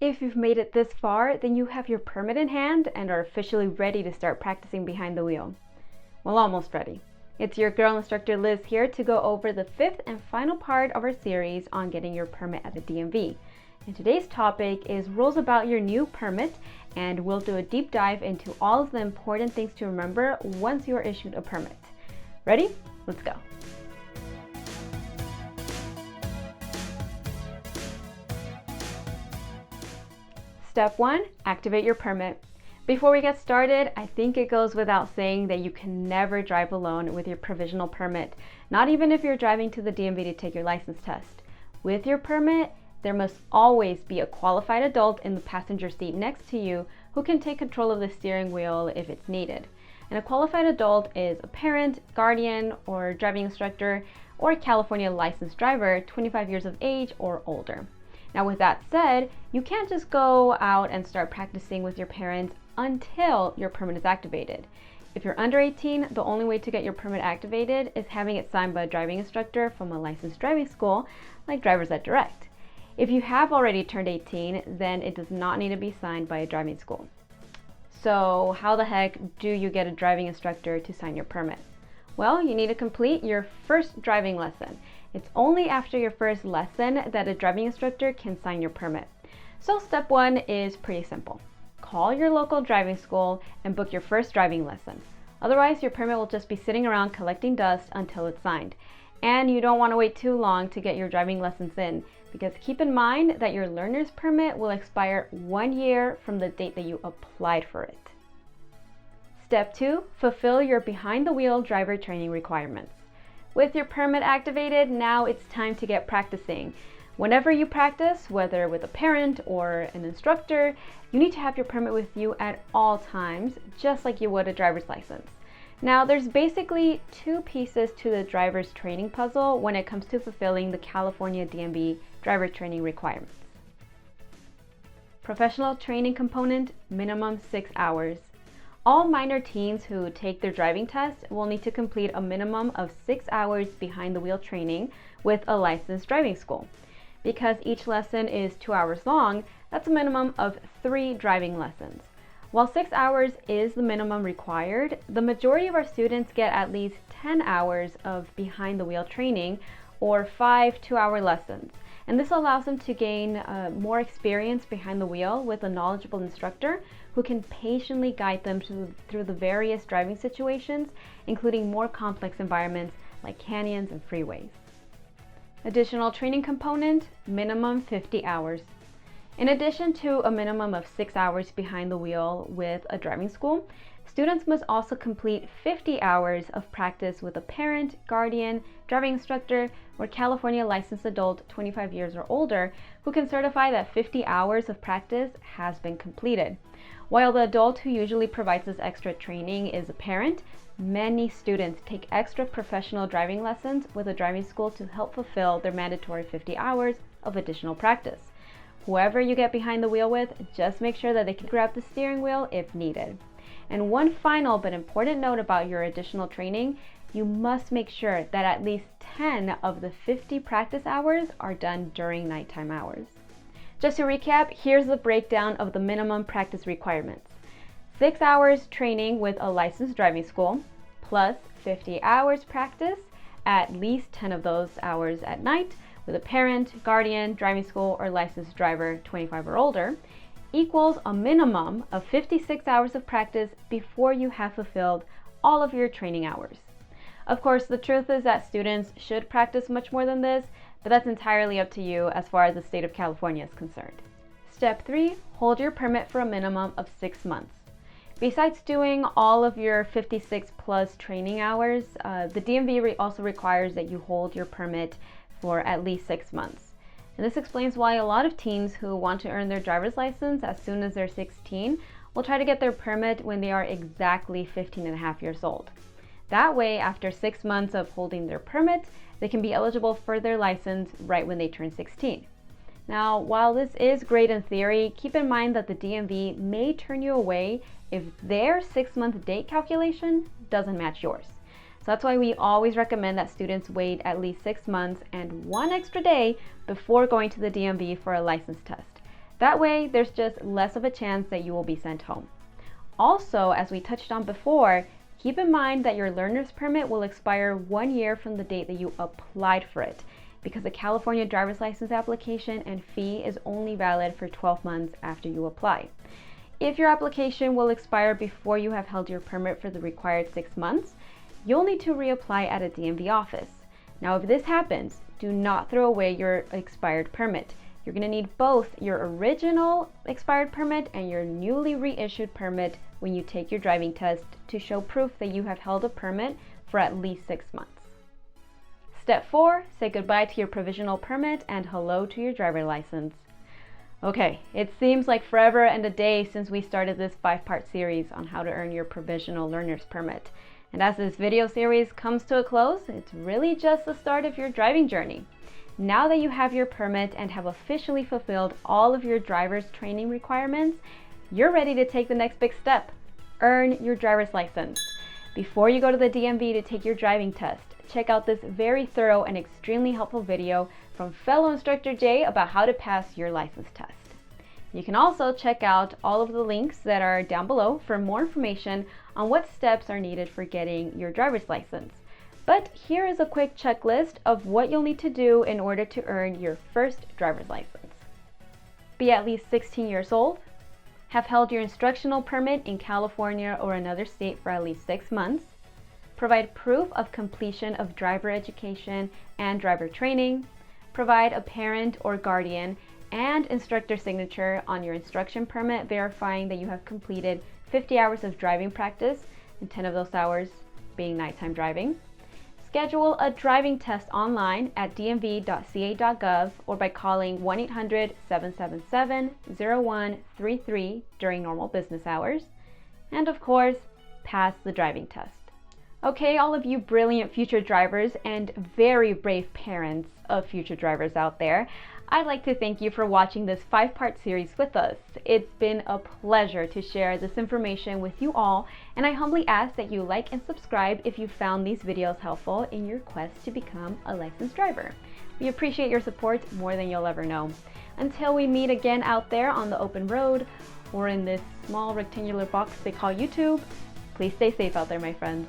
If you've made it this far, then you have your permit in hand and are officially ready to start practicing behind the wheel. Well, almost ready. It's your girl Instructor Liz here to go over the fifth and final part of our series on getting your permit at the DMV. And today's topic is rules about your new permit, and we'll do a deep dive into all of the important things to remember once you are issued a permit. Ready? Let's go. Step 1, activate your permit. Before we get started, I think it goes without saying that you can never drive alone with your provisional permit, not even if you're driving to the DMV to take your license test. With your permit, there must always be a qualified adult in the passenger seat next to you who can take control of the steering wheel if it's needed. And a qualified adult is a parent, guardian, or driving instructor, or a California licensed driver, 25 years of age or older. Now, with that said, you can't just go out and start practicing with your parents until your permit is activated. If you're under 18, the only way to get your permit activated is having it signed by a driving instructor from a licensed driving school, like Drivers at Direct. If you have already turned 18, then it does not need to be signed by a driving school. So how the heck do you get a driving instructor to sign your permit? Well, you need to complete your first driving lesson. It's only after your first lesson that a driving instructor can sign your permit. So step 1 is pretty simple. Call your local driving school and book your first driving lesson. Otherwise, your permit will just be sitting around collecting dust until it's signed. And you don't want to wait too long to get your driving lessons in, because keep in mind that your learner's permit will expire 1 year from the date that you applied for it. Step 2, fulfill your behind-the-wheel driver training requirements. With your permit activated, now it's time to get practicing. Whenever you practice, whether with a parent or an instructor, you need to have your permit with you at all times, just like you would a driver's license. Now, there's basically 2 pieces to the driver's training puzzle when it comes to fulfilling the California DMV driver training requirements. Professional training component, minimum 6 hours. All minor teens who take their driving test will need to complete a minimum of 6 hours behind the wheel training with a licensed driving school. Because each lesson is 2 hours long, that's a minimum of 3 driving lessons. While 6 hours is the minimum required, the majority of our students get at least 10 hours of behind the wheel training or 5 2-hour lessons. And this allows them to gain more experience behind the wheel with a knowledgeable instructor who can patiently guide them through the various driving situations, including more complex environments like canyons and freeways. Additional training component, minimum 50 hours. In addition to a minimum of 6 hours behind the wheel with a driving school, students must also complete 50 hours of practice with a parent, guardian, driving instructor, or California licensed adult 25 years or older who can certify that 50 hours of practice has been completed. While the adult who usually provides this extra training is a parent, many students take extra professional driving lessons with a driving school to help fulfill their mandatory 50 hours of additional practice. Whoever you get behind the wheel with, just make sure that they can grab the steering wheel if needed. And one final but important note about your additional training, you must make sure that at least 10 of the 50 practice hours are done during nighttime hours. Just to recap, here's the breakdown of the minimum practice requirements. 6 hours training with a licensed driving school, plus 50 hours practice, at least 10 of those hours at night, with a parent, guardian, driving school, or licensed driver 25 or older, equals a minimum of 56 hours of practice before you have fulfilled all of your training hours. Of course, the truth is that students should practice much more than this, but that's entirely up to you as far as the state of California is concerned. Step 3, hold your permit for a minimum of 6 months. Besides doing all of your 56 plus training hours, the DMV also requires that you hold your permit for at least 6 months. And this explains why a lot of teens who want to earn their driver's license as soon as they're 16 will try to get their permit when they are exactly 15 and a half years old. That way, after 6 months of holding their permit, they can be eligible for their license right when they turn 16. Now, while this is great in theory, keep in mind that the DMV may turn you away if their 6-month date calculation doesn't match yours. So that's why we always recommend that students wait at least 6 months and 1 extra day before going to the DMV for a license test. That way, there's just less of a chance that you will be sent home. Also, as we touched on before, keep in mind that your learner's permit will expire 1 year from the date that you applied for it, because the California driver's license application and fee is only valid for 12 months after you apply. If your application will expire before you have held your permit for the required 6 months, you'll need to reapply at a DMV office. Now, if this happens, do not throw away your expired permit. You're going to need both your original expired permit and your newly reissued permit when you take your driving test to show proof that you have held a permit for at least 6 months. Step 4, say goodbye to your provisional permit and hello to your driver license. Okay, it seems like forever and a day since we started this 5-part series on how to earn your provisional learner's permit. And as this video series comes to a close, it's really just the start of your driving journey. Now that you have your permit and have officially fulfilled all of your driver's training requirements, you're ready to take the next big step, earn your driver's license. Before you go to the DMV to take your driving test, check out this very thorough and extremely helpful video from fellow instructor Jay about how to pass your license test. You can also check out all of the links that are down below for more information on what steps are needed for getting your driver's license. But here is a quick checklist of what you'll need to do in order to earn your first driver's license. Be at least 16 years old, have held your instructional permit in California or another state for at least 6 months, provide proof of completion of driver education and driver training, provide a parent or guardian and instructor signature on your instruction permit verifying that you have completed 50 hours of driving practice, and 10 of those hours being nighttime driving. Schedule a driving test online at dmv.ca.gov or by calling 1-800-777-0133 during normal business hours. And of course, pass the driving test. Okay, all of you brilliant future drivers and very brave parents of future drivers out there, I'd like to thank you for watching this 5-part series with us. It's been a pleasure to share this information with you all, and I humbly ask that you like and subscribe if you found these videos helpful in your quest to become a licensed driver. We appreciate your support more than you'll ever know. Until we meet again out there on the open road or in this small rectangular box they call YouTube, please stay safe out there, my friends.